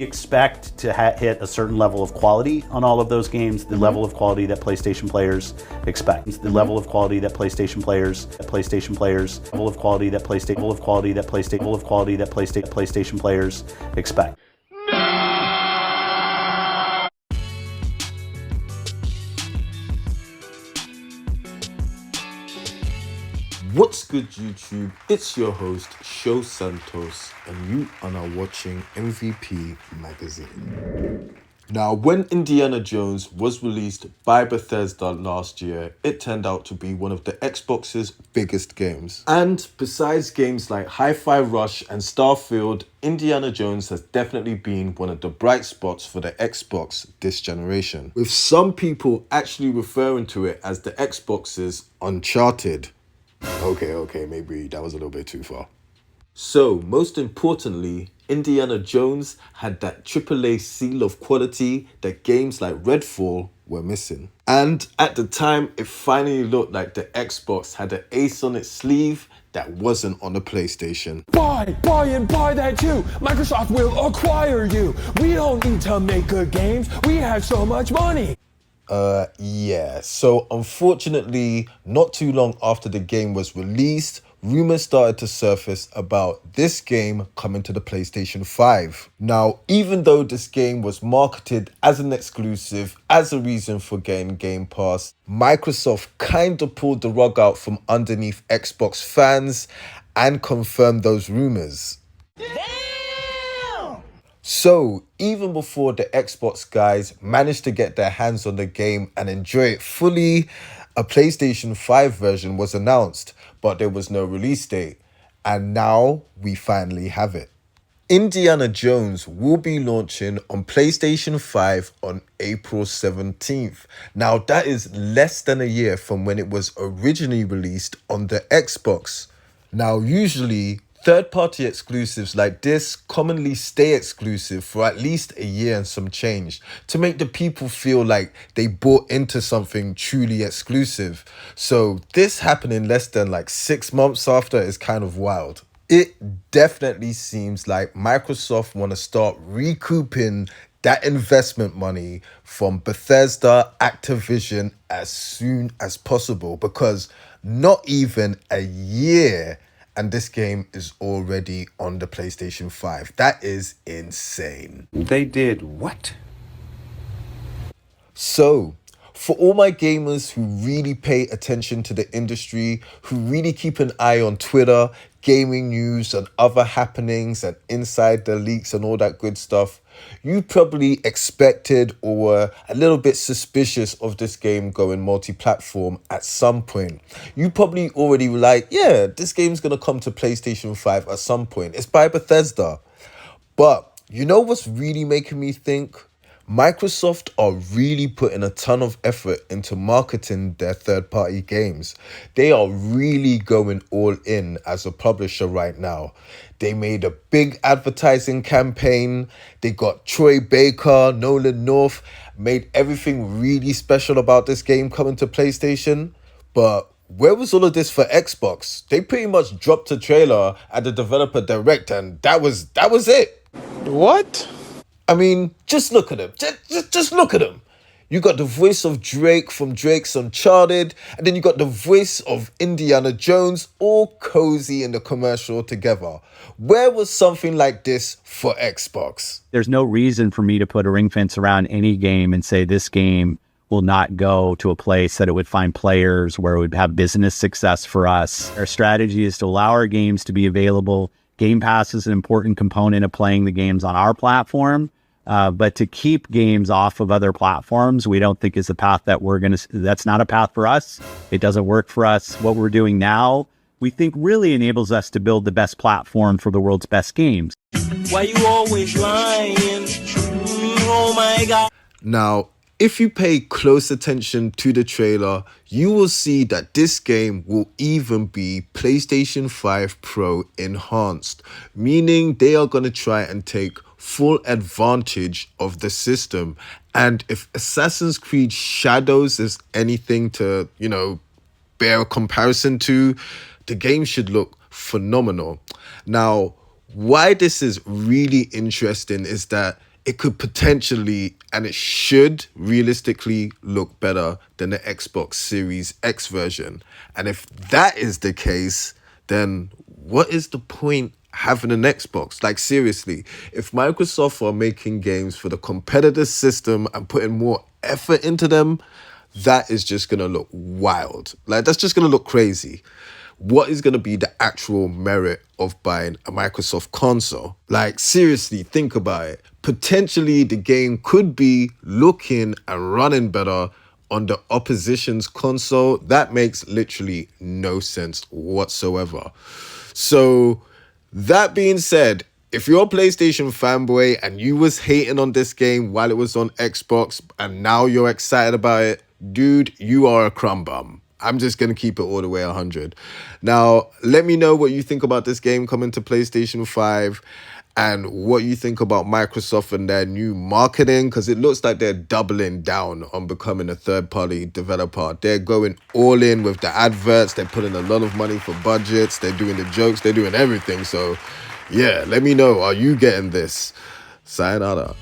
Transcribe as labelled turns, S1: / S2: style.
S1: Expect to hit a certain level of quality on all of those games, the level of quality that PlayStation players expect, the level of quality that PlayStation players, level of quality that PlayStation players expect.
S2: What's good, YouTube? It's your host, S.H.I.N.O Santos, and you are now watching MVP Magazine. Now, when Indiana Jones was released by Bethesda last year, it turned out to be one of the Xbox's biggest games. And besides games like Hi-Fi Rush and Starfield, Indiana Jones has definitely been one of the bright spots for the Xbox this generation, with some people actually referring to it as the Xbox's Uncharted. Okay, maybe that was a little bit too far. So, most importantly, Indiana Jones had that AAA seal of quality that games like Redfall were missing. And at the time, it finally looked like the Xbox had an ace on its sleeve that wasn't on the PlayStation.
S3: Buy that too! Microsoft will acquire you! We don't need to make good games, we have so much money!
S2: Yeah. So unfortunately, not too long after the game was released, rumors started to surface about this game coming to the PlayStation 5. Now, even though this game was marketed as an exclusive, as a reason for getting Game Pass, Microsoft kind of pulled the rug out from underneath Xbox fans and confirmed those rumors. So, even before the Xbox guys managed to get their hands on the game and enjoy it fully, a PlayStation 5 version was announced, but there was no release date. And now we finally have it. Indiana Jones will be launching on PlayStation 5 on April 17th. Now, that is less than a year from when it was originally released on the Xbox. Now, usually, third-party exclusives like this commonly stay exclusive for at least a year and some change to make the people feel like they bought into something truly exclusive. So this happening less than like 6 months after is kind of wild. It definitely seems like Microsoft want to start recouping that investment money from Bethesda, Activision as soon as possible, because not even a year and this game is already on the PlayStation 5. That is insane.
S4: They did what?
S2: So, for all my gamers who really pay attention to the industry, who really keep an eye on Twitter, gaming news and other happenings and insider leaks and all that good stuff, you probably expected or were a little bit suspicious of this game going multi-platform at some point. You probably already were like, yeah, this game's going to come to PlayStation 5 at some point. It's by Bethesda. But you know what's really making me think? Microsoft are really putting a ton of effort into marketing their third-party games. They are really going all in as a publisher right now. They made a big advertising campaign. They got Troy Baker, Nolan North, made everything really special about this game coming to PlayStation. But where was all of this for Xbox? They pretty much dropped a trailer at the developer direct and that was it.
S3: What?
S2: I mean, just look at him. Just look at him. You got the voice of Drake from Drake's Uncharted, and then you got the voice of Indiana Jones, all cozy in the commercial together. Where was something like this for Xbox?
S1: There's no reason for me to put a ring fence around any game and say this game will not go to a place that it would find players, where it would have business success for us. Our strategy is to allow our games to be available. Game Pass is an important component of playing the games on our platform. But to keep games off of other platforms, we don't think is a path that that's not a path for us. It doesn't work for us. What we're doing now, we think really enables us to build the best platform for the world's best games.
S5: Why you always lying? Oh my God.
S2: Now, if you pay close attention to the trailer, you will see that this game will even be PlayStation 5 Pro enhanced, meaning they are going to try and take full advantage of the system. And if Assassin's Creed Shadows is anything to, bear a comparison to, the game should look phenomenal. Now, why this is really interesting is that it could potentially, and it should realistically look better than the Xbox Series X version. And if that is the case, then what is the point having an Xbox? Like, seriously, if Microsoft are making games for the competitive system and putting more effort into them, that is just gonna look wild. Like, that's just gonna look crazy. What is going to be the actual merit of buying a Microsoft console? Like, seriously, think about it. Potentially, the game could be looking and running better on the opposition's console. That makes literally no sense whatsoever. So, that being said, if you're a PlayStation fanboy and you was hating on this game while it was on Xbox and now you're excited about it, dude, you are a crumb bum. I'm just going to keep it all the way 100. Now, let me know what you think about this game coming to PlayStation 5 and what you think about Microsoft and their new marketing, because it looks like they're doubling down on becoming a third-party developer. They're going all in with the adverts. They're putting a lot of money for budgets. They're doing the jokes. They're doing everything. So, yeah, let me know. Are you getting this? Sayonara.